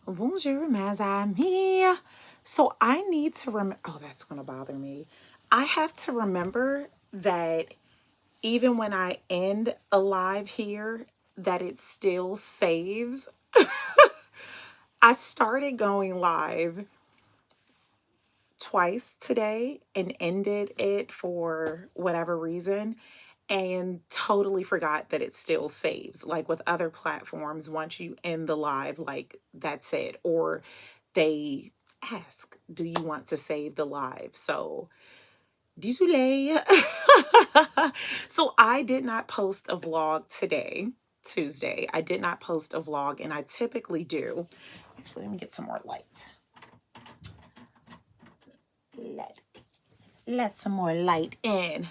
Bonjour, mes amis. So I need to remember, oh, that's going to bother me. I have to remember that even when I end a live here, that it still saves. I started going live twice today and ended it for whatever reason and totally forgot that it still saves. Like with other platforms, once you end the live, like that's it. Or they ask, do you want to save the live? So, désolé. So, I did not post a vlog today, Tuesday. I did not post a vlog, and I typically do. Actually, let me get some more light. Let some more light in.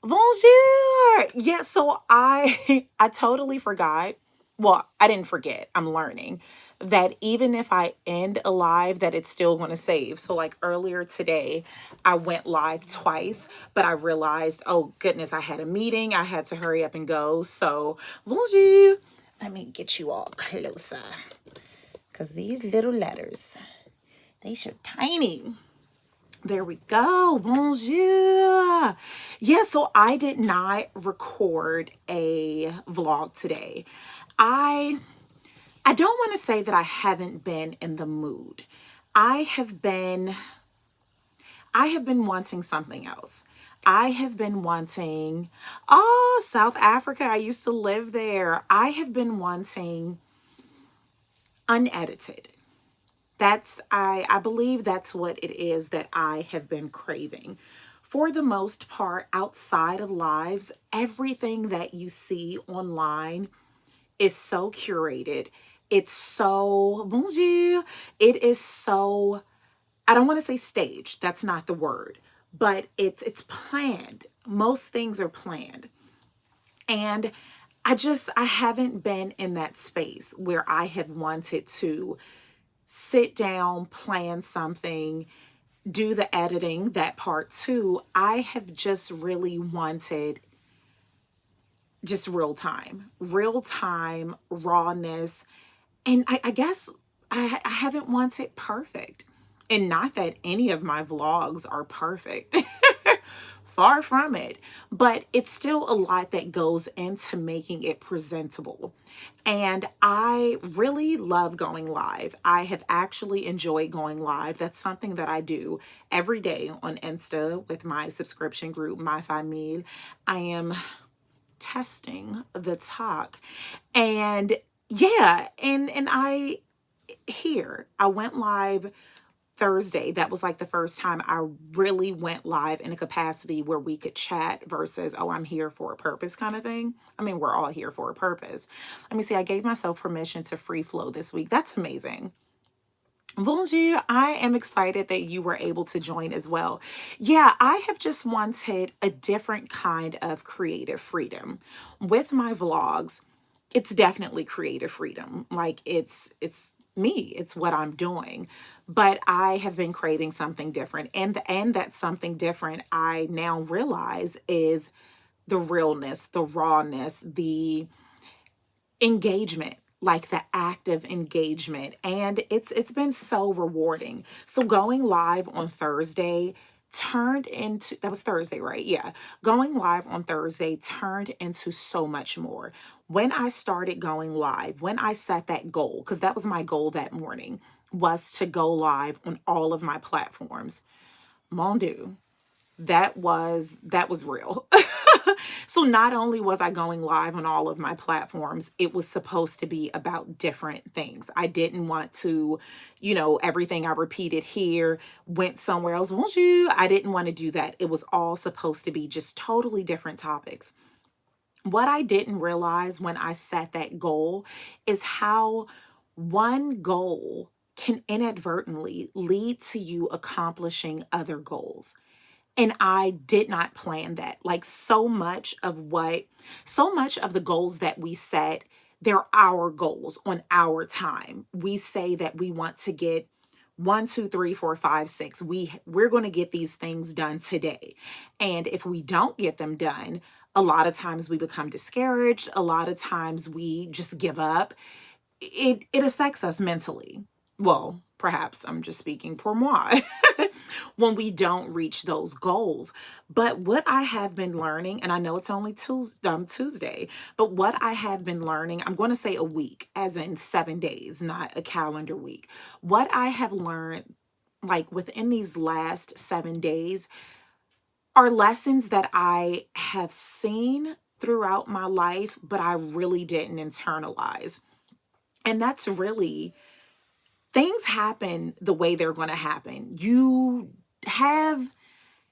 Bonjour. Yeah, so I totally forgot. Well, I didn't forget. I'm learning that even if I end a live, that it's still going to save. So like earlier today, I went live twice, but I realized, oh goodness, I had a meeting. I had to hurry up and go. So bonjour. Let me get you all closer because these little letters, they should tiny. There we go. Bonjour. Yeah, so I did not record a vlog today. I don't want to say that I haven't been in the mood. I have been wanting something else. I have been wanting, oh, South Africa. I used to live there. I have been wanting unedited. I believe that's what it is that I have been craving. For the most part, outside of lives, everything that you see online is so curated. It's so, bonjour. It is so, I don't want to say staged. That's not the word, but it's planned. Most things are planned. And I haven't been in that space where I have wanted to sit down, plan something, do the editing, that part too. I have just really wanted just real time, rawness. And I guess I haven't wanted perfect. And not that any of my vlogs are perfect. Far from it. But it's still a lot that goes into making it presentable. And I really love going live. I have actually enjoyed going live. That's something that I do every day on Insta with my subscription group, My Famille. I am testing the talk. And yeah, and I went live Thursday. That was like the first time I really went live in a capacity where we could chat versus, oh, I'm here for a purpose kind of thing. I mean, we're all here for a purpose. Let me see. I gave myself permission to free flow this week. That's amazing. Bonjour. I am excited that you were able to join as well. Yeah, I have just wanted a different kind of creative freedom. With my vlogs, it's definitely creative freedom. Like it's me, it's what I'm doing. But I have been craving something different. And that something different I now realize is the realness, the rawness, the engagement, like the active engagement. And it's been so rewarding. So going live on Thursday turned into, that was Thursday, right? Yeah. Going live on Thursday turned into so much more. When I started going live, when I set that goal, because that was my goal that morning, was to go live on all of my platforms. Mon Dieu, that was real. So not only was I going live on all of my platforms, it was supposed to be about different things. I didn't want to, everything I repeated here went somewhere else. Won't you? I didn't want to do that. It was all supposed to be just totally different topics. What I didn't realize when I set that goal is how one goal can inadvertently lead to you accomplishing other goals. And I did not plan that. Like so much of the goals that we set, they're our goals on our time. We say that we want to get 1, 2, 3, 4, 5, 6. We're going to get these things done today. And if we don't get them done, a lot of times we become discouraged. A lot of times we just give up. it affects us mentally. Well, perhaps I'm just speaking pour moi when we don't reach those goals. But what I have been learning, and I know it's only Tuesday, but what I have been learning, I'm going to say a week, as in 7 days, not a calendar week. What I have learned, like within these last 7 days, are lessons that I have seen throughout my life, but I really didn't internalize. And that's really, things happen the way they're going to happen. Have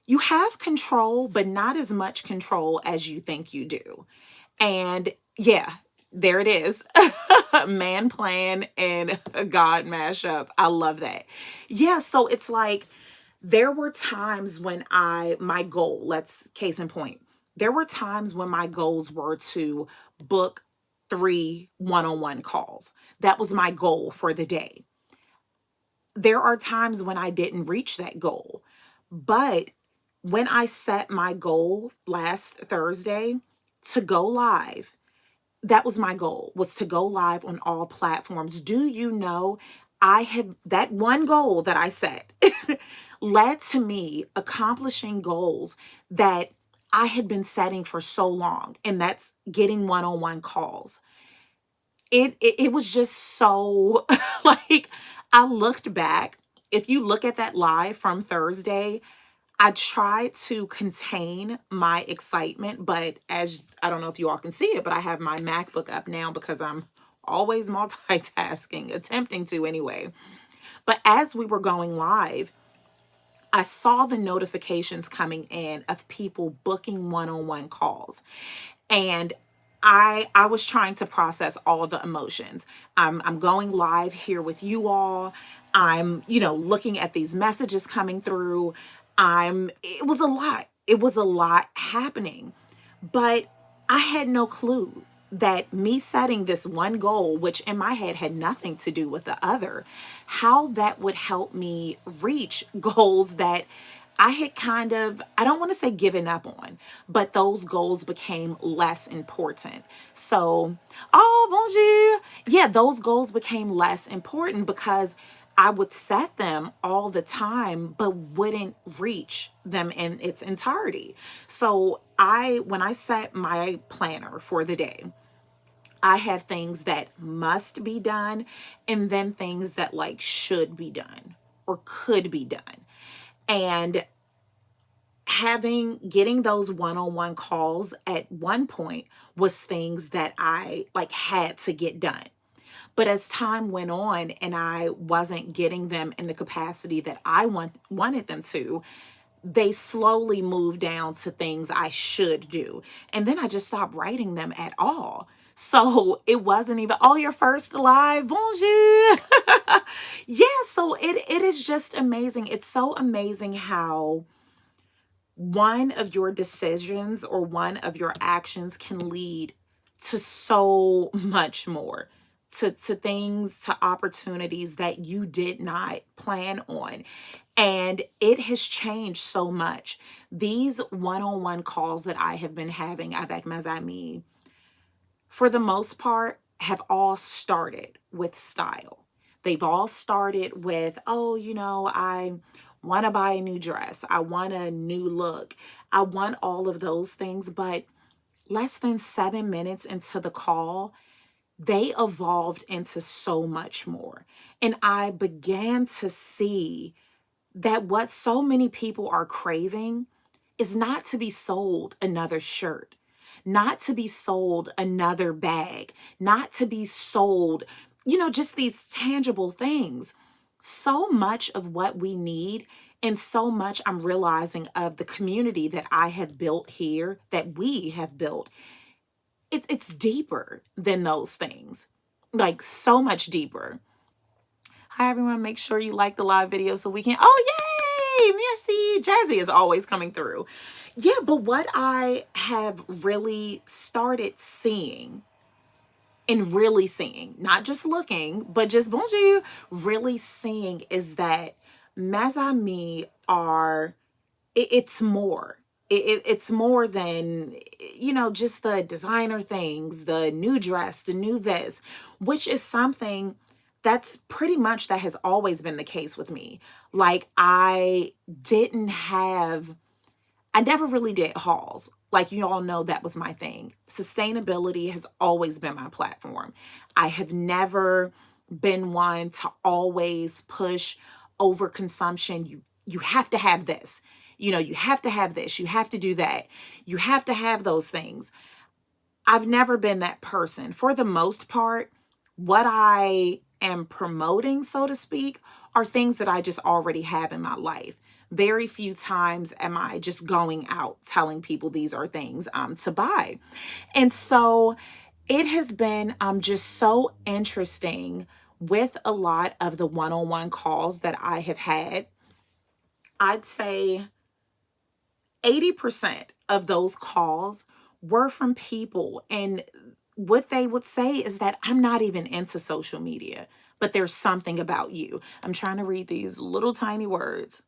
you have control, but not as much control as you think you do. And yeah, there it is. Man plan and a God mashup. I love that. Yeah, so it's like there were times when my goal, let's case in point, there were times when my goals were to book 3 one-on-one calls. That was my goal for the day. There are times when I didn't reach that goal. But when I set my goal last Thursday to go live, that was my goal, was to go live on all platforms. Do you know, I have that one goal that I set led to me accomplishing goals that I had been setting for so long, and that's getting one-on-one calls. It was just so like, I looked back. If you look at that live from Thursday, I tried to contain my excitement, but as I don't know if you all can see it, but I have my MacBook up now because I'm always multitasking, attempting to anyway. But as we were going live, I saw the notifications coming in of people booking one-on-one calls. And I was trying to process all the emotions. I'm going live here with you all. I'm, looking at these messages coming through. It was a lot. It was a lot happening. But I had no clue that me setting this one goal, which in my head had nothing to do with the other, how that would help me reach goals that I had kind of, I don't want to say given up on, but those goals became less important. So, oh, bonjour. Yeah, those goals became less important because I would set them all the time, but wouldn't reach them in its entirety. So when I set my planner for the day, I have things that must be done and then things that like should be done or could be done. And getting those one-on-one calls at one point was things that I like had to get done. But as time went on and I wasn't getting them in the capacity that I wanted them to, they slowly moved down to things I should do. And then I just stopped writing them at all. So it wasn't even, oh, your first live, bonjour. Yeah, so it is just amazing. It's so amazing how one of your decisions or one of your actions can lead to so much more, to things, to opportunities that you did not plan on. And it has changed so much. These one-on-one calls that I have been having avec mes amis, for the most part, have all started with style. They've all started with, oh, I want to buy a new dress. I want a new look. I want all of those things. But less than 7 minutes into the call, they evolved into so much more. And I began to see that what so many people are craving is not to be sold another shirt, not to be sold another bag, not to be sold, just these tangible things. So much of what we need, and so much I'm realizing of the community that I have built here, that we have built, it's deeper than those things, like so much deeper. Hi, everyone. Make sure you like the live video so we can, oh, yay, merci. Jazzy is always coming through. Yeah, but what I have really started seeing, and really seeing, not just looking, but just bonjour, really seeing, is that mes amis are, it's more. It's more than, just the designer things, the new dress, the new this, which is something that's pretty much that has always been the case with me. Like didn't have I never really did hauls. Like, you all know, that was my thing. Sustainability has always been my platform. I have never been one to always push overconsumption. You have to have this. You have to have this. You have to do that. You have to have those things. I've never been that person. For the most part, what I am promoting, so to speak, are things that I just already have in my life. Very few times am I just going out telling people these are things to buy. And so it has been just so interesting with a lot of the one-on-one calls that I have had. I'd say 80% of those calls were from people, and what they would say is that I'm not even into social media, but there's something about you. I'm trying to read these little tiny words.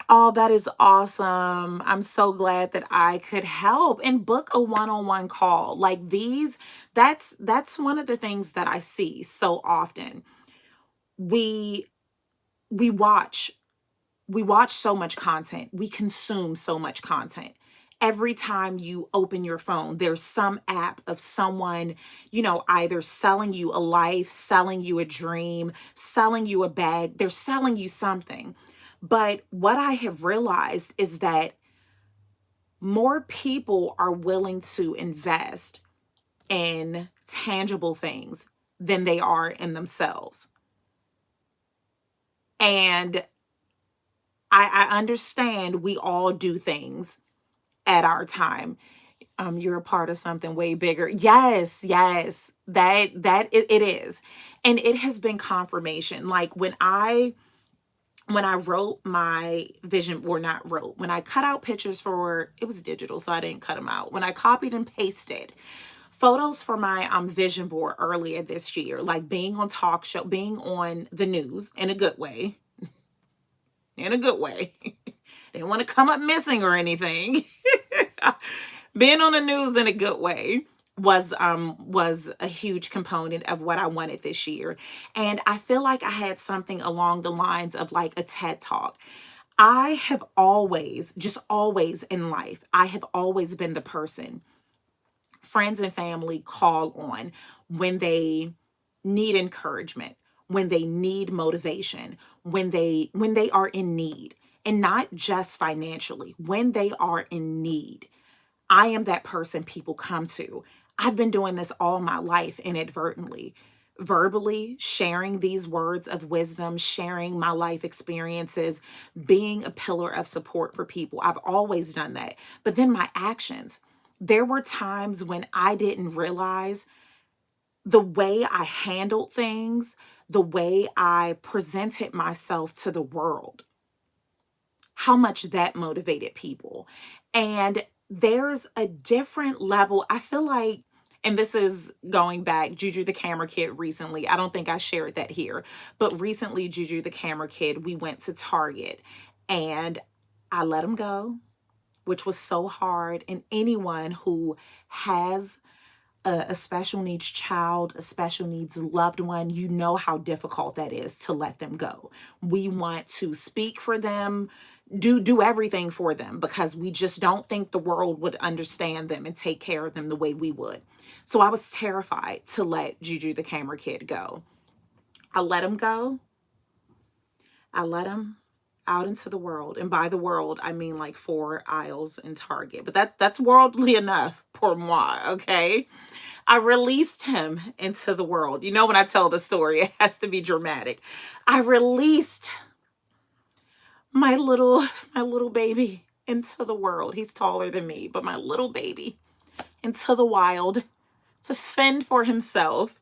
Oh, that is awesome. I'm so glad that I could help and book a one-on-one call. Like these, that's one of the things that I see so often. We we watch we watch so much content. We consume so much content. Every time you open your phone, there's some app of someone, either selling you a life, selling you a dream, selling you a bag. They're selling you something. But what I have realized is that more people are willing to invest in tangible things than they are in themselves. And I understand we all do things at our time. You're a part of something way bigger. Yes, yes, it is. And it has been confirmation. Like when I wrote my vision, or not wrote, when I cut out pictures for, it was digital, so I didn't cut them out. When I copied and pasted photos for my vision board earlier this year, like being on talk show, being on the news in a good way, in a good way. They didn't want to come up missing or anything. Being on the news in a good way was a huge component of what I wanted this year. And I feel like I had something along the lines of like a TED Talk. I have always, just always in life, I have always been the person friends and family call on when they need encouragement, when they need motivation, when they are in need, and not just financially, when they are in need. I am that person people come to. I've been doing this all my life inadvertently, verbally sharing these words of wisdom, sharing my life experiences, being a pillar of support for people. I've always done that. But then my actions, there were times when I didn't realize the way I handled things, the way I presented myself to the world, how much that motivated people. And there's a different level. I feel like, and this is going back, Juju the camera kid recently, I don't think I shared that here, but recently, Juju the camera kid, we went to Target and I let him go, which was so hard. And anyone who has a special needs child, a special needs loved one, you know how difficult that is to let them go. We want to speak for them, do everything for them, because we just don't think the world would understand them and take care of them the way we would. So I was terrified to let Juju the camera kid go. I let him go. I let him out into the world. And by the world, I mean like 4 aisles in Target. But that's worldly enough pour moi, okay? I released him into the world. You know, when I tell the story, it has to be dramatic. I released my little baby into the world. He's taller than me, but my little baby into the wild to fend for himself.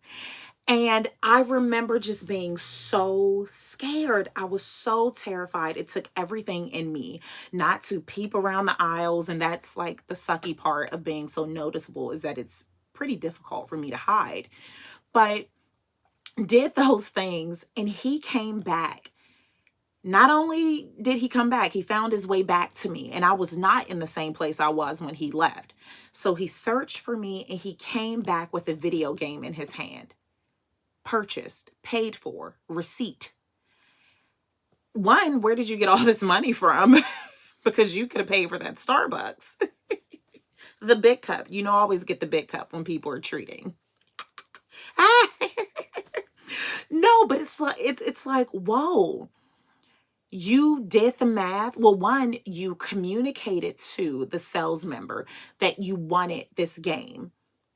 And I remember just being so scared. I was so terrified. It took everything in me not to peep around the aisles. And that's like the sucky part of being so noticeable, is that it's pretty difficult for me to hide. But did those things, and he came back Not only did he come back, he found his way back to me, and I was not in the same place I was when he left. So he searched for me and he came back with a video game in his hand. Purchased, paid for, receipt. One, where did you get all this money from? Because you could have paid for that Starbucks. The big cup. You know, I always get the big cup when people are treating. No, but it's like, whoa. You did the math. Well, one, you communicated to the sales member that you wanted this game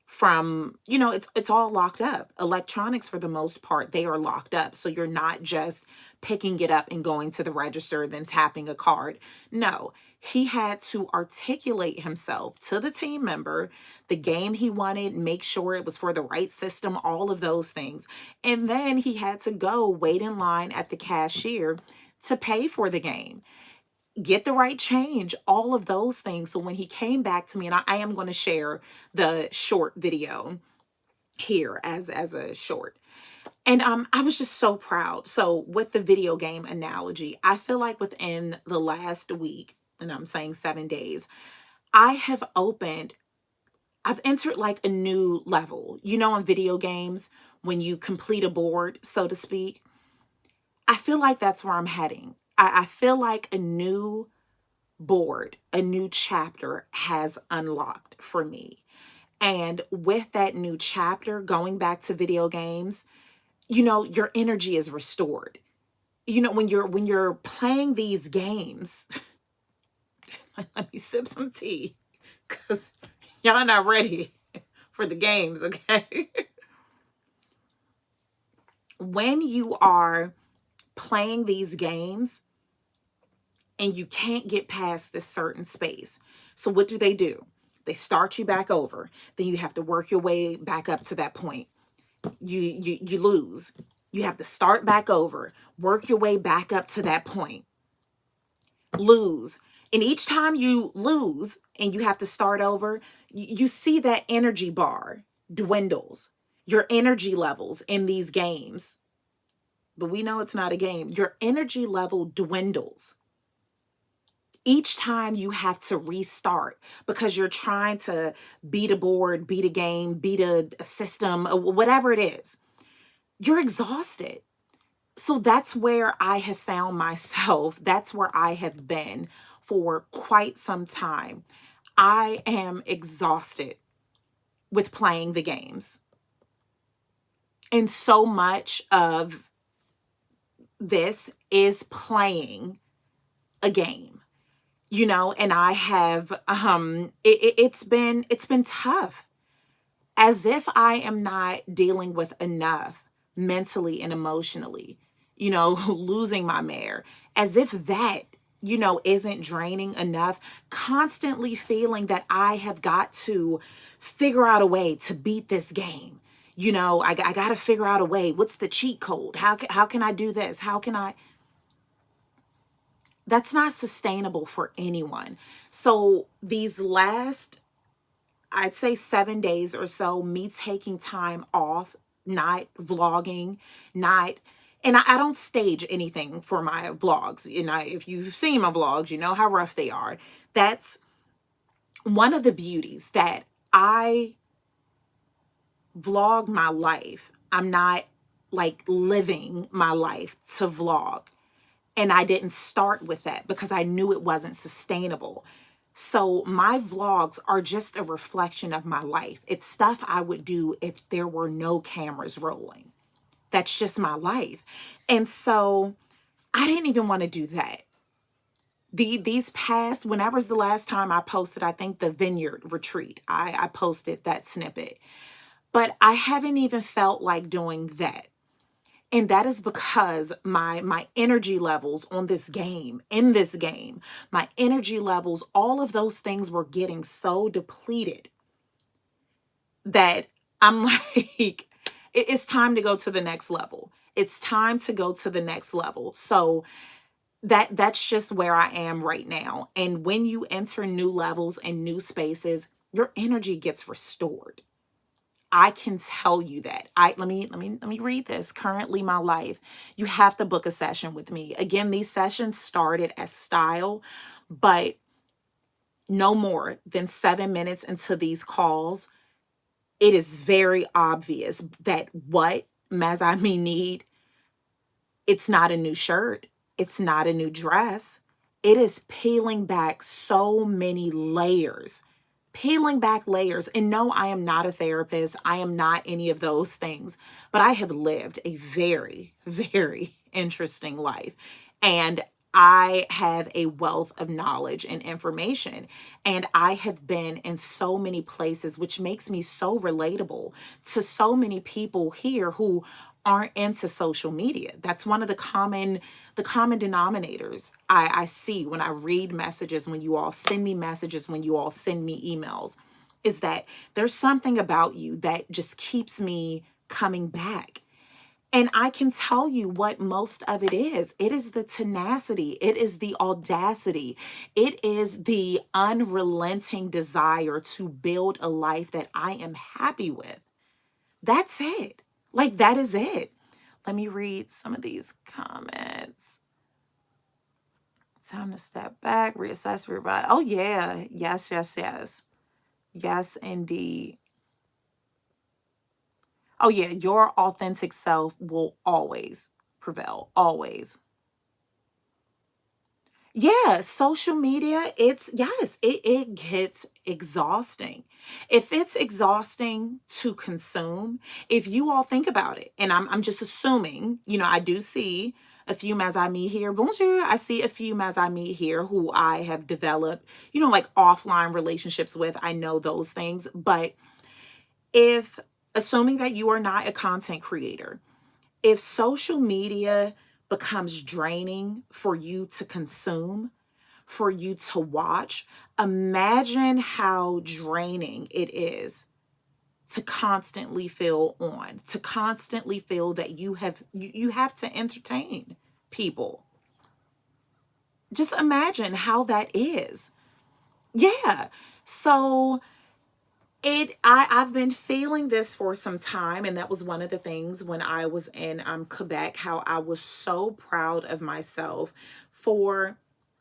from, it's all locked up. Electronics, for the most part, they are locked up. So you're not just picking it up and going to the register, then tapping a card. No, he had to articulate himself to the team member, the game he wanted, make sure it was for the right system, all of those things. And then he had to go wait in line at the cashier to pay for the game, get the right change, all of those things. So when he came back to me, and I am going to share the short video here as a short. And I was just so proud. So with the video game analogy, I feel like within the last week, and I'm saying 7 days, I've entered like a new level. In video games, when you complete a board, so to speak, I feel like that's where I'm heading. I feel like a new board, a new chapter has unlocked for me. And with that new chapter, going back to video games, your energy is restored. When you're playing these games, let me sip some tea because y'all not ready for the games, okay? When you are playing these games and you can't get past this certain space, so what do? They start you back over. Then you have to work your way back up to that point. You lose. You have to start back over, work your way back up to that point, lose. And each time you lose and you have to start over, you see that energy bar dwindles, your energy levels in these games. But we know it's not a game. Your energy level dwindles. Each time you have to restart because you're trying to beat a board, beat a game, beat a system, whatever it is. You're exhausted. So that's where I have found myself. That's where I have been for quite some time. I am exhausted with playing the games. And so much of this is playing a game, and I have, it's been tough, as if I am not dealing with enough mentally and emotionally, losing my mare, as if that, isn't draining enough, constantly feeling that I have got to figure out a way to beat this game. I got to figure out a way. What's the cheat code? How can I do this? How can I? That's not sustainable for anyone. So these last, I'd say 7 days or so, me taking time off, not vlogging, and I don't stage anything for my vlogs. If you've seen my vlogs, you know how rough they are. That's one of the beauties, that I vlog my life. I'm not like living my life to vlog. And I didn't start with that because I knew it wasn't sustainable. So my vlogs are just a reflection of my life. It's stuff I would do if there were no cameras rolling. That's just my life. And so I didn't even want to do that. These past, whenever's the last time I posted, I think the vineyard retreat, I posted that snippet. But I haven't even felt like doing that. And that is because my energy levels in this game, my energy levels, all of those things were getting so depleted that I'm like, it's time to go to the next level. It's time to go to the next level. So that's just where I am right now. And when you enter new levels and new spaces, your energy gets restored. I can tell you that. Let me read this. Currently my life. You have to book a session with me. Again, these sessions started as style, but no more than 7 minutes into these calls, it is very obvious that what Mazami need, it's not a new shirt. It's not a new dress. It is peeling back so many layers, peeling back layers. And no, I am not a therapist. I am not any of those things, but I have lived a very, very interesting life. And I have a wealth of knowledge and information. And I have been in so many places, which makes me so relatable to so many people here who aren't into social media. That's one of the common denominators I see when I read messages, when you all send me messages, when you all send me emails, is that there's something about you that just keeps me coming back. And I can tell you what most of it is. It is the tenacity. It is the audacity. It is the unrelenting desire to build a life that I am happy with. That's it. Like, that is it. Let me read some of these comments. Time to step back, reassess, revise. Oh, yeah. Yes, yes, yes. Yes, indeed. Oh, yeah. Your authentic self will always prevail. Always. Yeah, social media, it gets exhausting. If it's exhausting to consume, if you all think about it, and I'm just assuming, I do see a few as I meet here. Bonjour. I see a few as I meet here who I have developed, like offline relationships with. I know those things. But if assuming that you are not a content creator, if social media becomes draining for you to consume, for you to watch, imagine how draining it is to constantly feel on, to constantly feel that you have to entertain people. Just imagine how that is. Yeah. So I've been feeling this for some time, and that was one of the things when I was in Quebec, how I was so proud of myself for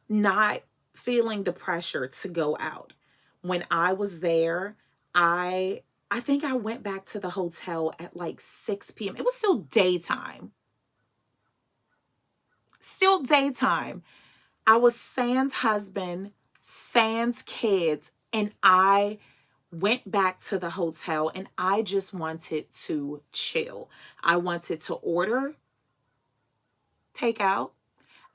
not feeling the pressure to go out. When I was there, I think I went back to the hotel at like 6 p.m. It was still daytime. Still daytime. I was Sans husband, Sans kids, and I went back to the hotel and I just wanted to chill. I wanted to order takeout.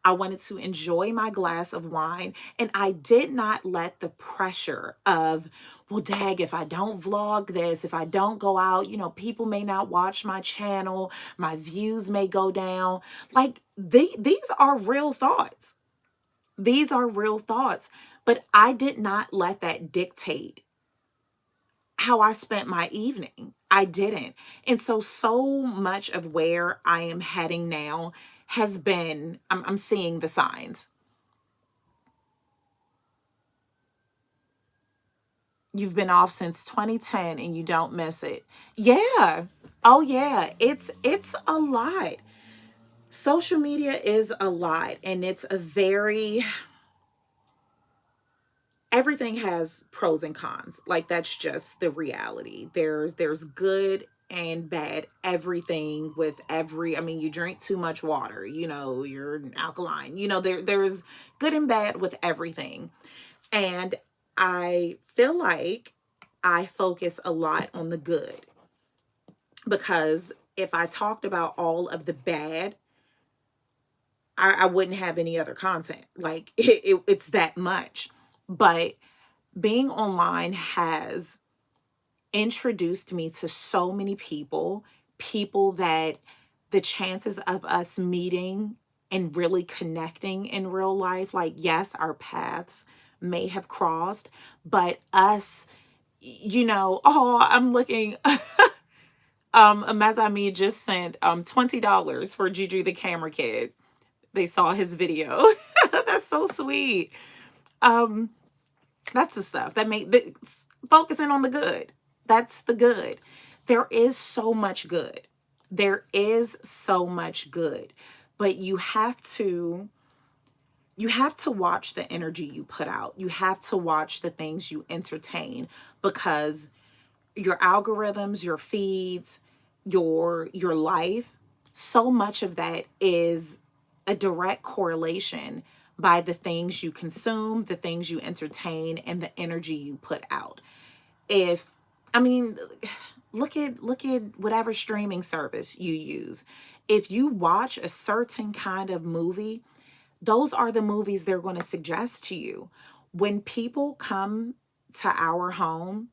I wanted to enjoy my glass of wine, and I did not let the pressure of, well, dag, if I don't vlog this, if I don't go out, people may not watch my channel, my views may go down. Like, these are real thoughts. These are real thoughts, but I did not let that dictate how I spent my evening. I didn't. And so much of where I am heading now has been, I'm seeing the signs. You've been off since 2010 and you don't miss it. Yeah. Oh yeah. It's a lot. Social media is a lot, and it's a very, everything has pros and cons. Like, that's just the reality. There's good and bad everything with every, I mean, you drink too much water, you're alkaline, there's good and bad with everything. And I feel like I focus a lot on the good, because if I talked about all of the bad, I wouldn't have any other content. Like, it's that much. But being online has introduced me to so many people that the chances of us meeting and really connecting in real life, like, yes, our paths may have crossed, but us, oh, I'm looking, Mazami just sent $20 for Juju the camera kid. They saw his video. That's so sweet. That's the stuff that focusing on the good. That's the good. there is so much good. There is so much good, but you have to watch the energy you put out. You have to watch the things you entertain, because your algorithms, your feeds, your life, so much of that is a direct correlation by the things you consume, the things you entertain, and the energy you put out. If I mean, look at whatever streaming service you use. If you watch a certain kind of movie, those are the movies they're going to suggest to you. When people come to our home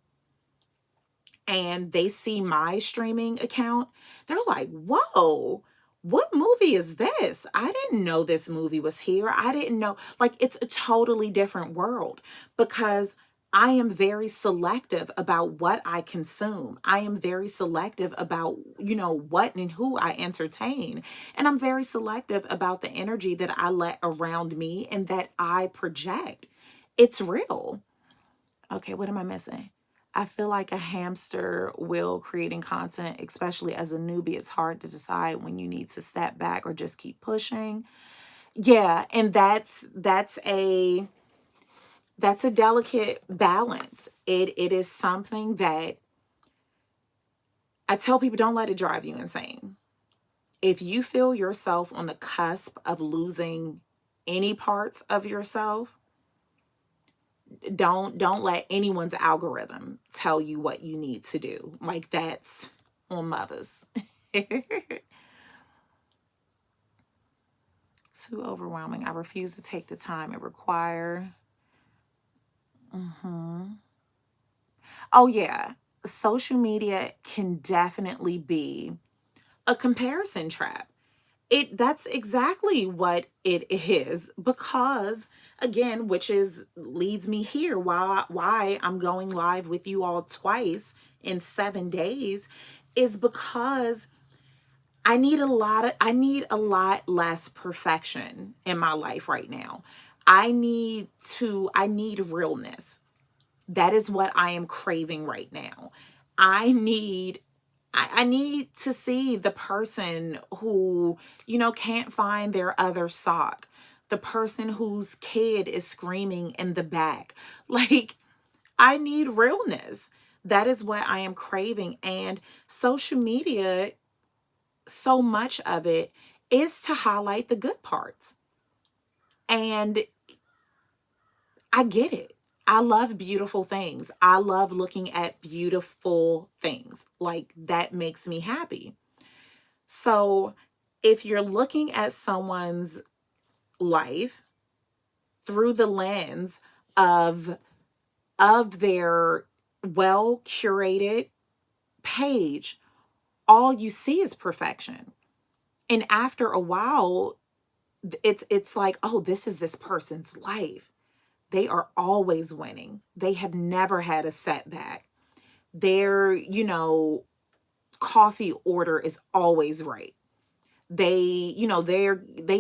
and they see my streaming account, they're like, whoa, what movie is this? I didn't know this movie was here. I didn't know. Like, it's a totally different world, because I am very selective about what I consume. I am very selective about, what and who I entertain. And I'm very selective about the energy that I let around me and that I project. It's real. Okay, what am I missing? I feel like a hamster wheel creating content, especially as a newbie. It's hard to decide when you need to step back or just keep pushing. Yeah, and that's a delicate balance. It is something that I tell people, don't let it drive you insane. If you feel yourself on the cusp of losing any parts of yourself, don't let anyone's algorithm tell you what you need to do. Like, that's on mothers. Too overwhelming. I refuse to take the time it require. Oh yeah, social media can definitely be a comparison trap. That's exactly what it is, because again, which is leads me here, why I'm going live with you all twice in 7 days, is because I need a lot less perfection in my life right now. I need realness. That is what I am craving right now. I need I need to see the person who, can't find their other sock. The person whose kid is screaming in the back. Like, I need realness. That is what I am craving. And social media, so much of it is to highlight the good parts. And I get it. I love beautiful things. I love looking at beautiful things. Like, that makes me happy. So, if you're looking at someone's life through the lens of their well curated page, all you see is perfection. And after a while, it's like, oh, this is this person's life. They are always winning. They have never had a setback. Their, coffee order is always right. They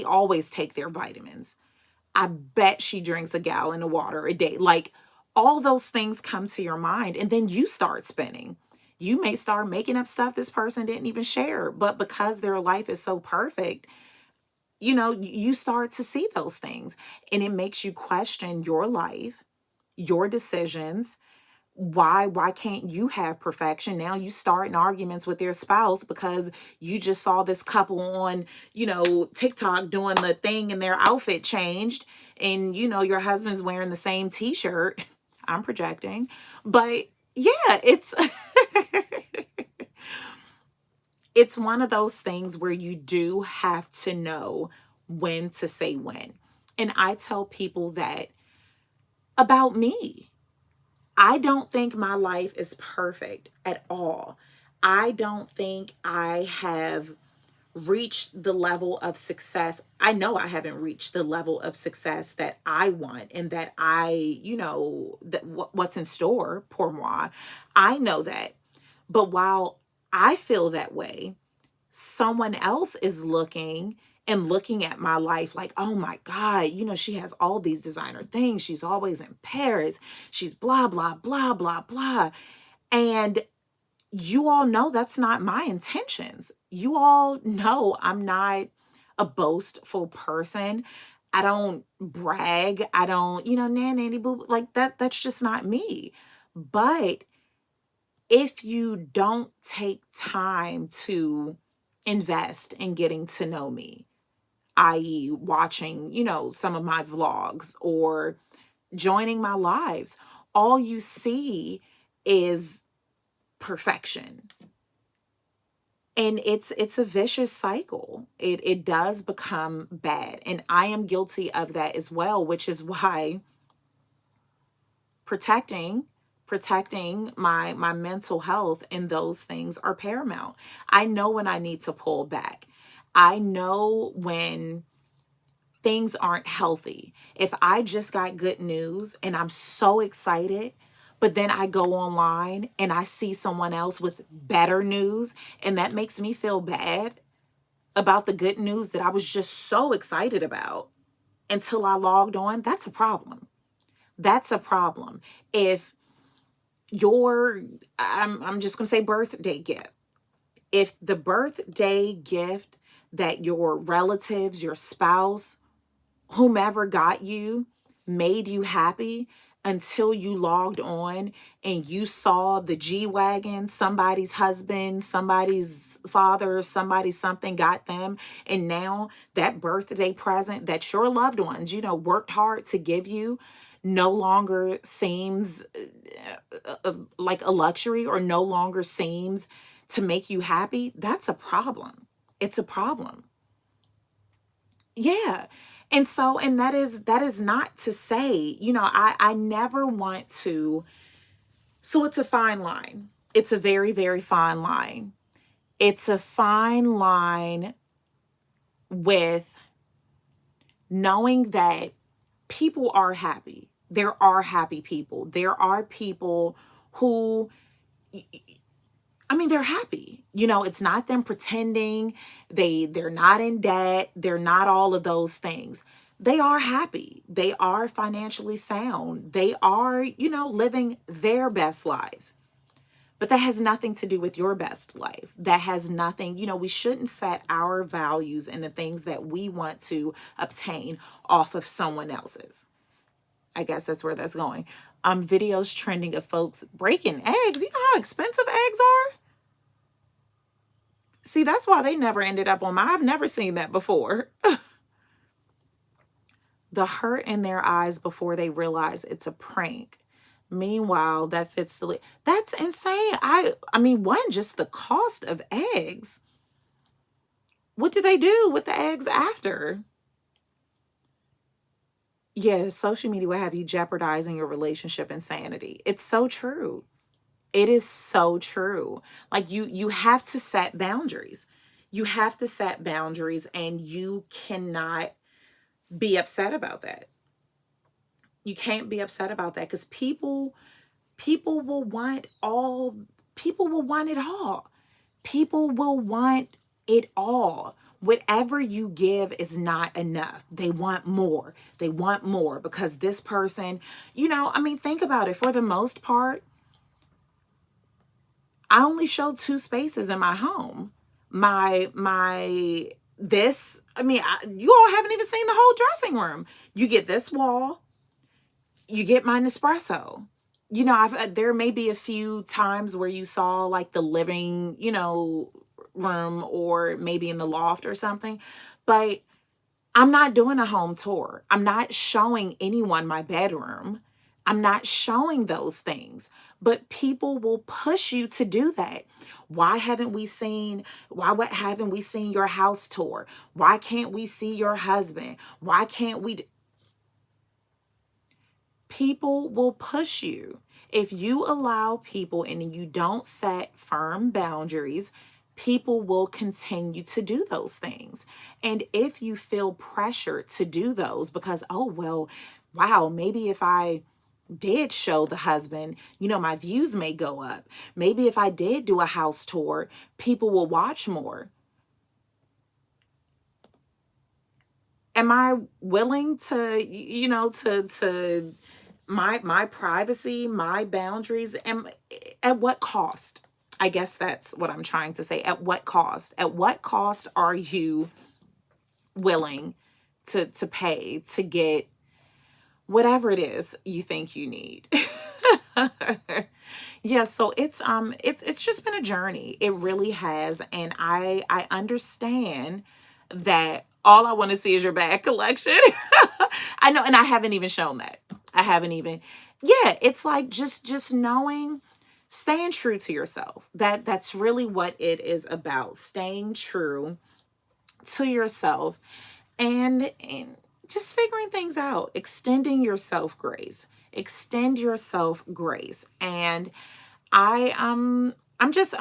always take their vitamins. I bet she drinks a gallon of water a day. Like, all those things come to your mind, and then you start spinning. You may start making up stuff this person didn't even share, but because their life is so perfect, you start to see those things, and it makes you question your life, your decisions. Why can't you have perfection? Now you start in arguments with your spouse because you just saw this couple on, TikTok doing the thing and their outfit changed, and your husband's wearing the same t-shirt. I'm projecting. But yeah, it's one of those things where you do have to know when to say when. And I tell people that about me. I don't think my life is perfect at all. I don't think I have reached the level of success. I know I haven't reached the level of success that I want, and that what's in store pour moi. I know that. But while I feel that way, someone else is looking at my life like, oh my God, she has all these designer things. She's always in Paris. She's blah, blah, blah, blah, blah. And you all know that's not my intentions. You all know I'm not a boastful person. I don't brag. I don't, nanny boo, like that. That's just not me. But if you don't take time to invest in getting to know me, i.e., watching, some of my vlogs or joining my lives, all you see is perfection. And it's a vicious cycle. It does become bad. And I am guilty of that as well, which is why protecting my mental health and those things are paramount. I know when I need to pull back. I know when things aren't healthy. If I just got good news and I'm so excited, but then I go online and I see someone else with better news, and that makes me feel bad about the good news that I was just so excited about until I logged on, that's a problem. That's a problem. If your, I'm just going to say birthday gift, if the birthday gift that your relatives, your spouse, whomever got you made you happy until you logged on and you saw the G-Wagon, somebody's husband, somebody's father, somebody's something got them. And now that birthday present that your loved ones, worked hard to give you no longer seems like a luxury or no longer seems to make you happy. That's a problem. It's a problem. Yeah. And that is not to say, I never want to. So it's a fine line. It's a very, very fine line. It's a fine line with knowing that people are happy. There are happy people. There are people who, they're happy. It's not them pretending. They're not in debt. They're not all of those things. They are happy. They are financially sound. They are, living their best lives. But that has nothing to do with your best life. That has nothing, we shouldn't set our values and the things that we want to obtain off of someone else's. I guess that's where that's going. Videos trending of folks breaking eggs. You know how expensive eggs are? See, that's why they never ended up on my, I've never seen that before. The hurt in their eyes before they realize it's a prank. Meanwhile, that fits the, that's insane. One, just the cost of eggs. What do they do with the eggs after? Yeah, social media will have you jeopardizing your relationship and sanity. It's so true. It is so true. Like you have to set boundaries. You have to set boundaries, and you cannot be upset about that. You can't be upset about that because people will want all, people will want it all. People will want it all. Whatever you give is not enough. They want more. They want more because this person, think about it. For the most part, I only show two spaces in my home. You all haven't even seen the whole dressing room. You get this wall, you get my Nespresso. There may be a few times where you saw like the living, room or maybe in the loft or something, but I'm not doing a home tour. I'm not showing anyone my bedroom. I'm not showing those things, but people will push you to do that. Why haven't we seen, what haven't we seen your house tour? Why can't we see your husband? Why can't we? People will push you. If you allow people and you don't set firm boundaries, people will continue to do those things. And if you feel pressure to do those because, oh, well, wow, maybe if I did show the husband, my views may go up. Maybe if I did do a house tour, people will watch more. Am I willing to, to my privacy, my boundaries, and at what cost? I guess that's what I'm trying to say. At what cost? At what cost are you willing to pay to get whatever it is you think you need? Yeah, so it's just been a journey. It really has. And I understand that all I want to see is your bag collection. I know, and I haven't even shown that. I haven't even, yeah, it's like just knowing, staying true to yourself. That's really what it is about. Staying true to yourself, and just figuring things out, extending yourself grace. Extend yourself grace. And I'm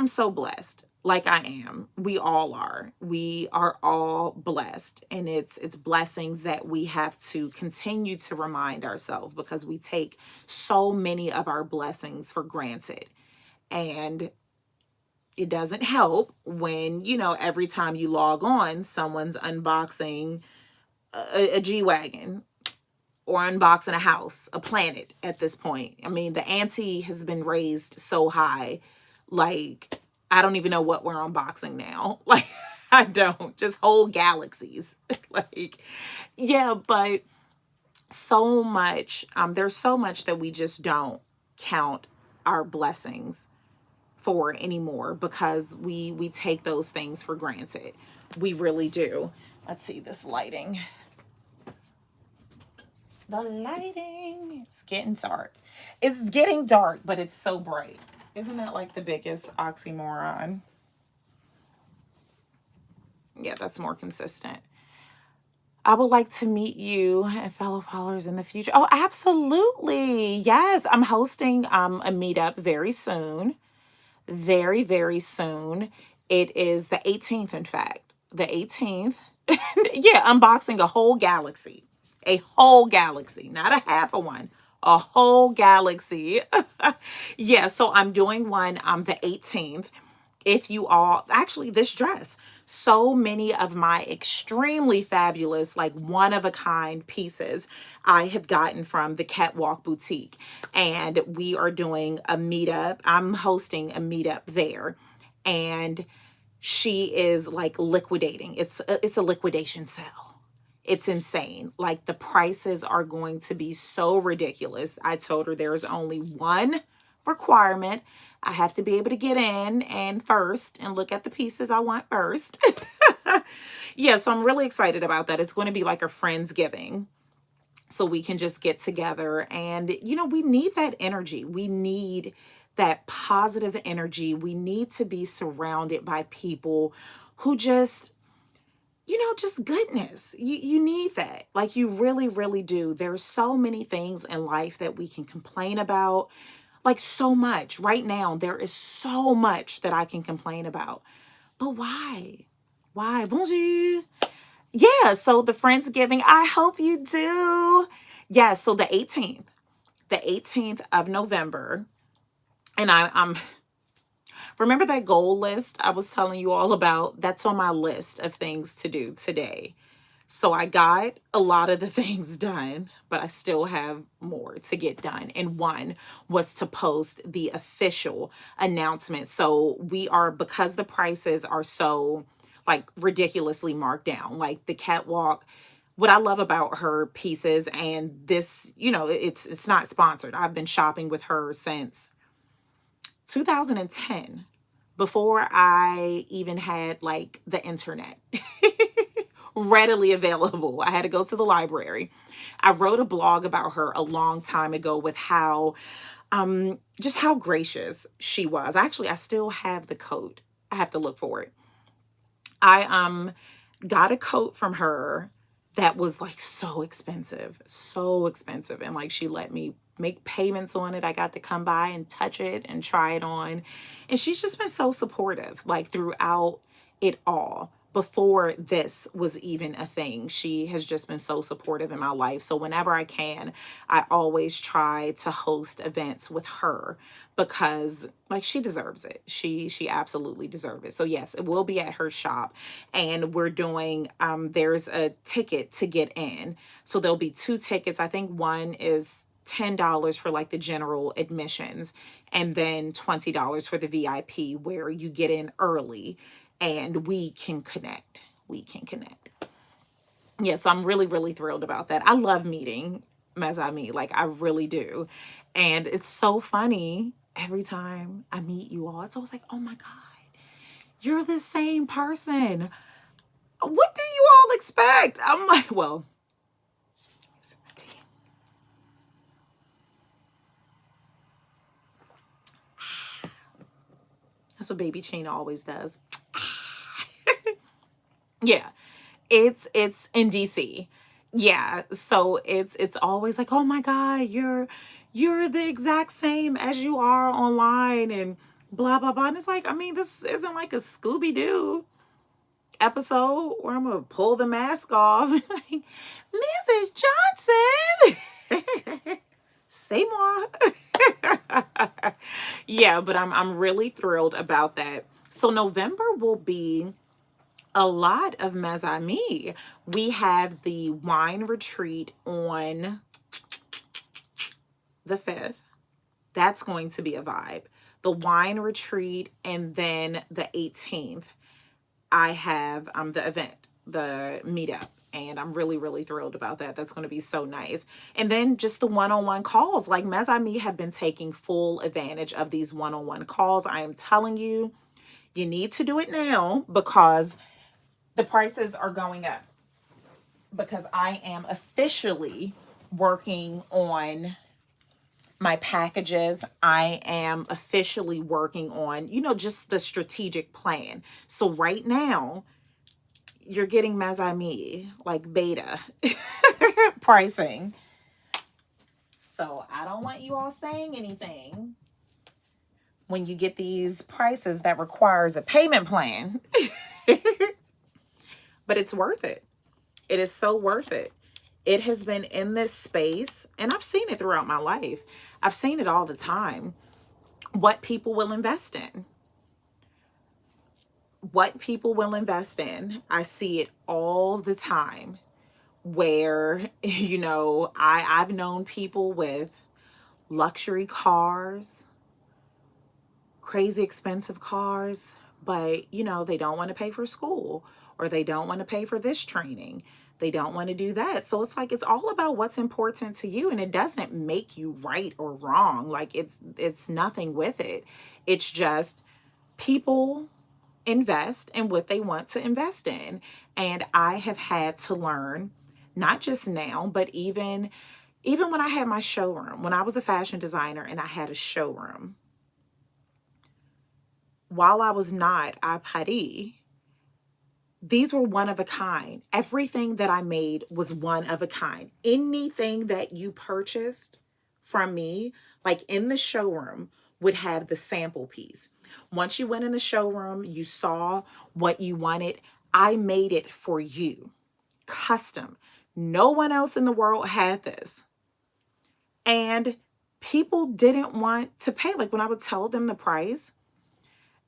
so blessed. Like I am. We all are. We are all blessed. And it's blessings that we have to continue to remind ourselves, because we take so many of our blessings for granted. And it doesn't help when, every time you log on, someone's unboxing a G-Wagon, or unboxing a house, a planet at this point. I mean, the ante has been raised so high. Like, I don't even know what we're unboxing now. Like, I don't. Just whole galaxies. Like, yeah, but so much. There's so much that we just don't count our blessings for anymore, because we take those things for granted. We really do. Let's see this lighting. The lighting. It's getting dark. It's getting dark, but it's so bright. Isn't that like the biggest oxymoron? Yeah, that's more consistent. I would like to meet you and fellow followers in the future. Oh, absolutely. Yes, I'm hosting a meetup very soon. Very, very soon. It is the 18th, in fact. The 18th. Yeah, unboxing a whole galaxy. A whole galaxy, not a half of one, a whole galaxy. Yeah, so I'm doing one the 18th. If you all, actually, this dress, so many of my extremely fabulous, like one of a kind pieces I have gotten from the Catwalk Boutique. And we are doing a meetup. I'm hosting a meetup there. And she is like liquidating. It's a liquidation sale. It's insane. Like, the prices are going to be so ridiculous. I told her there's only one requirement. I have to be able to get in and first and look at the pieces I want first. Yeah, so I'm really excited about that. It's going to be like a Friendsgiving. So we can just get together, and, we need that energy. We need that positive energy. We need to be surrounded by people who just, just goodness. You need that. Like, you really, really do. There's so many things in life that we can complain about. Like, so much. Right now, there is so much that I can complain about. But why? Why? Bonjour. Yeah, so the Friendsgiving, I hope you do. Yeah, so the 18th of November. And I'm remember that goal list I was telling you all about? That's on my list of things to do today. So I got a lot of the things done, but I still have more to get done. And one was to post the official announcement. So because the prices are so like ridiculously marked down, like the Catwalk. What I love about her pieces, and this, it's not sponsored. I've been shopping with her since 2010, before I even had like the internet readily available. I had to go to the library. I wrote a blog about her a long time ago with just how gracious she was. Actually, I still have the coat. I have to look for it. I got a coat from her that was like so expensive, and like she let me make payments on it. I got to come by and touch it and try it on. And she's just been so supportive, like throughout it all. Before this was even a thing, she has just been so supportive in my life. So whenever I can, I always try to host events with her, because like she deserves it. She absolutely deserves it. So yes, it will be at her shop, and we're doing there's a ticket to get in. So there'll be 2 tickets. I think one is $10 for like the general admissions, and then $20 for the VIP, where you get in early and we can connect. We can connect. Yeah, so I'm really, really thrilled about that. I love meeting Mazami, like I really do. And it's so funny every time I meet you all. It's always like, oh my God, you're the same person. What do you all expect? I'm like, well, that's what baby Chena always does. Yeah, it's in DC. Yeah, so it's always like, oh my God, you're the exact same as you are online, and blah blah blah. And it's like, I mean, this isn't like a Scooby-Doo episode where I'm gonna pull the mask off. Like, Mrs. Johnson. Say more. Yeah, but I'm really thrilled about that. So November will be a lot of Mazami. We have the wine retreat on the 5th. That's going to be a vibe. The wine retreat, and then the 18th, I have the event, the meetup. And I'm really, really thrilled about that. That's going to be so nice. And then just the one-on-one calls. Like Mazami have been taking full advantage of these one-on-one calls. I am telling you, you need to do it now because the prices are going up. Because I am officially working on my packages. I am officially working on, just the strategic plan. So right now, you're getting Mazami, like beta pricing. So I don't want you all saying anything when you get these prices that requires a payment plan. But it's worth it. It is so worth it. It has been in this space, and I've seen it throughout my life. I've seen it all the time. What people will invest in. What people will invest in. I see it all the time where, I've known people with luxury cars, crazy expensive cars, but, they don't want to pay for school, or they don't want to pay for this training. They don't want to do that. So it's like, it's all about what's important to you, and it doesn't make you right or wrong. Like it's nothing with it. It's just people invest in what they want to invest in. And I have had to learn, not just now, but even when I had my showroom, when I was a fashion designer and I had a showroom, while I was not à Paris, these were one of a kind. Everything that I made was one of a kind. Anything that you purchased from me, like in the showroom, would have the sample piece. Once you went in the showroom, you saw what you wanted. I made it for you, custom. No one else in the world had this. And people didn't want to pay. Like when I would tell them the price,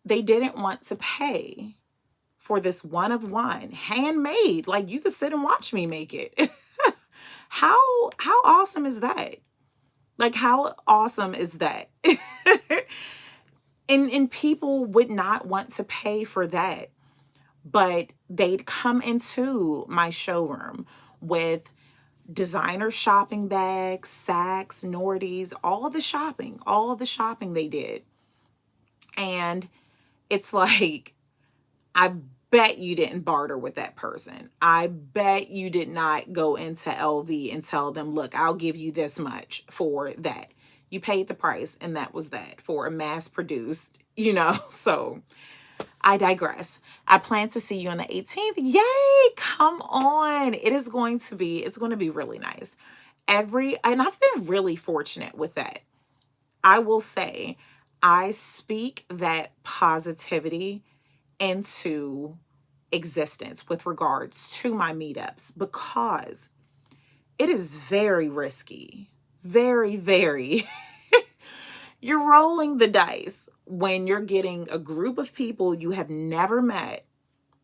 they didn't want to pay for this one of one, handmade. Like you could sit and watch me make it. How awesome is that? Like how awesome is that? And people would not want to pay for that, but they'd come into my showroom with designer shopping bags, Saks, Nordy's, all the shopping they did. And it's like, I bet you didn't barter with that person. I bet you did not go into LV and tell them, look, I'll give you this much for that. You paid the price, and that was that for a mass produced, So I digress. I plan to see you on the 18th. Yay! Come on. It's going to be really nice. And I've been really fortunate with that. I will say, I speak that positivity into existence with regards to my meetups, because it is very risky. Very, very. You're rolling the dice when you're getting a group of people you have never met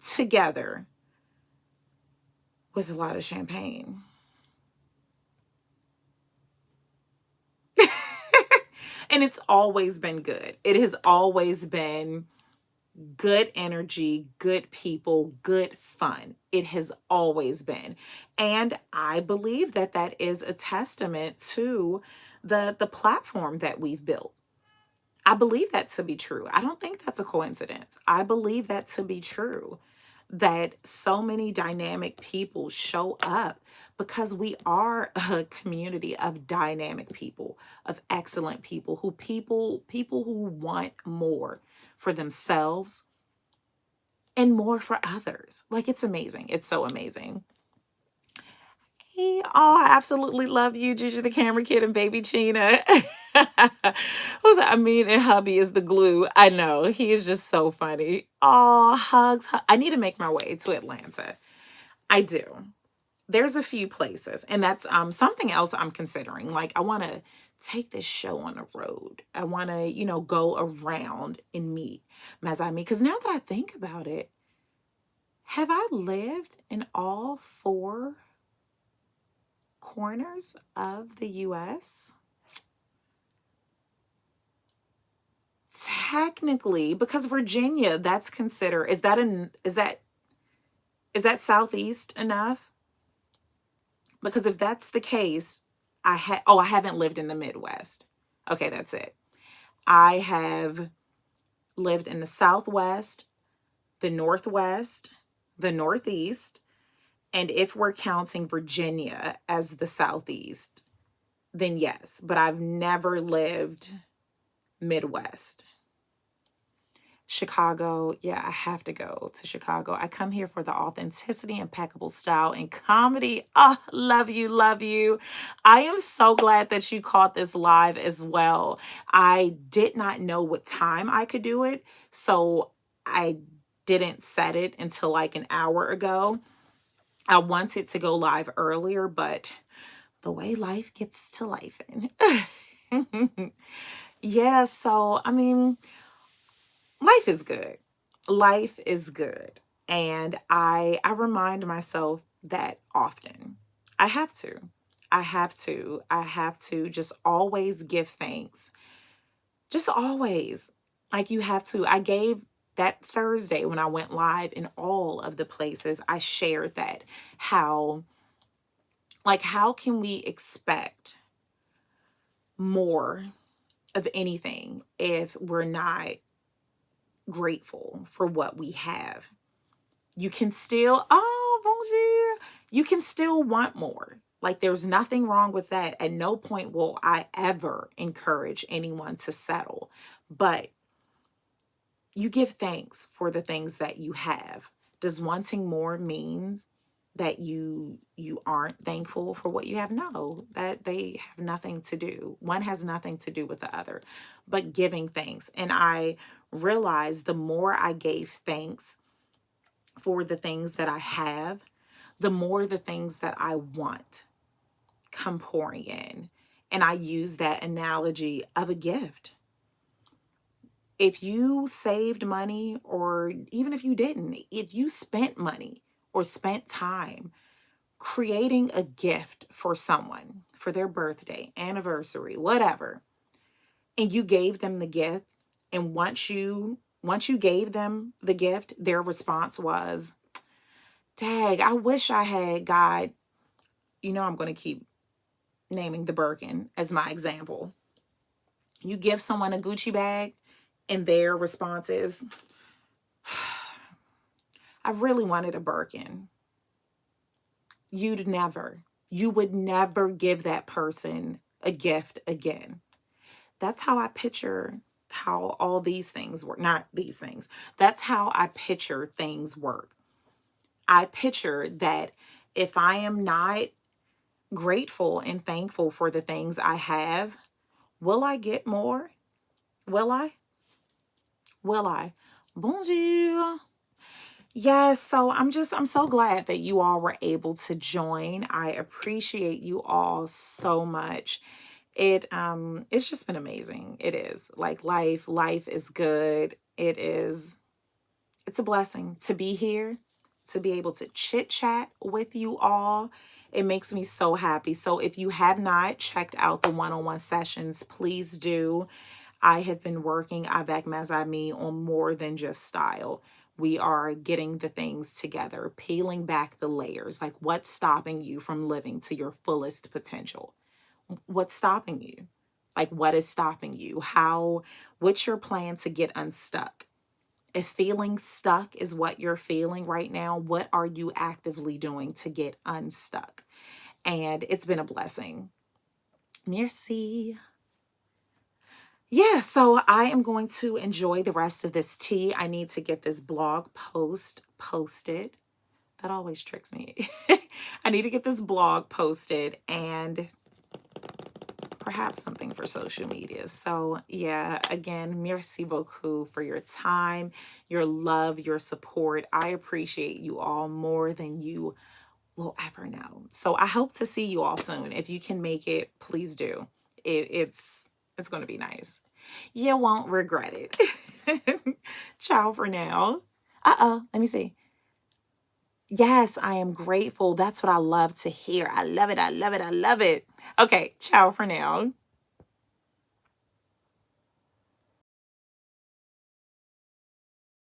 together with a lot of champagne. And it's always been good. It has always been good energy, good people, good fun. It has always been. And I believe that that is a testament to the platform that we've built. I believe that to be true. I don't think that's a coincidence. I believe that to be true, that so many dynamic people show up because we are a community of dynamic people, of excellent people who want more for themselves and more for others. Like, it's amazing. It's so amazing. Hey, oh, I absolutely love you, Juju the Camera Kid and Baby Chena. Who's that? I mean, and hubby is the glue. I know. He is just so funny. Oh, hugs. I need to make my way to Atlanta. I do. There's a few places, and that's something else I'm considering. Like, I want to take this show on the road. I want to, go around and meet Mazami. Because now that I think about it, have I lived in all 4 corners of the US? Technically, because Virginia, that's considered, is that southeast enough? Because if that's the case, I haven't lived in the Midwest. Okay, that's it. I have lived in the Southwest, the Northwest, the Northeast, and if we're counting Virginia as the Southeast, then yes, but I've never lived Midwest. Chicago, yeah, I have to go to Chicago. I come here for the authenticity, impeccable style, and comedy. Oh, love you, love you. I am so glad that you caught this live as well. I did not know what time I could do it, so I didn't set it until like an hour ago. I wanted to go live earlier, but the way life gets to life. Yeah, so I mean, life is good. Life is good. And I remind myself that often. I have to. I have to. I have to just always give thanks. Just always. Like, you have to. I gave that Thursday when I went live in all of the places, I shared that how can we expect more of anything if we're not grateful for what we have? You can still, oh, bonjour. You can still want more. Like, there's nothing wrong with that. At no point will I ever encourage anyone to settle. But you give thanks for the things that you have. Does wanting more means that you aren't thankful for what you have? No, that they have nothing to do. One has nothing to do with the other, but giving thanks. And I realized the more I gave thanks for the things that I have, the more the things that I want come pouring in. And I use that analogy of a gift. If you saved money, or even if you didn't, if you spent money or spent time creating a gift for someone for their birthday, anniversary, whatever, and you gave them the gift, and once you gave them the gift, their response was, "Dag, I wish I had got," I'm going to keep naming the Birkin as my example. You give someone a Gucci bag and their response is, "I really wanted a Birkin." You would never give that person a gift again. That's how I picture how all these things work. Not these things. That's how I picture things work. I picture that if I am not grateful and thankful for the things I have, will I get more? Will I? Will I? Bonjour. Yes, so I'm so glad that you all were able to join. I appreciate you all so much. It's just been amazing. It is. Like, life is good. It's a blessing to be here, to be able to chit chat with you all. It makes me so happy. So if you have not checked out the one-on-one sessions, please do. I have been working avec mes amis on more than just style. We are getting the things together, peeling back the layers. Like, what's stopping you from living to your fullest potential? What's stopping you? Like, what is stopping you? What's your plan to get unstuck? If feeling stuck is what you're feeling right now, what are you actively doing to get unstuck? And it's been a blessing. Merci. Yeah, so I am going to enjoy the rest of this tea. I need to get this blog post posted. That always tricks me. I need to get this blog posted and perhaps something for social media. So yeah, again, merci beaucoup for your time, your love, your support. I appreciate you all more than you will ever know. So I hope to see you all soon. If you can make it, please do. It's going to be nice. You won't regret it. Ciao for now. Let me see. Yes, I am grateful. That's what I love to hear. I love it. I love it. I love it. Okay, ciao for now.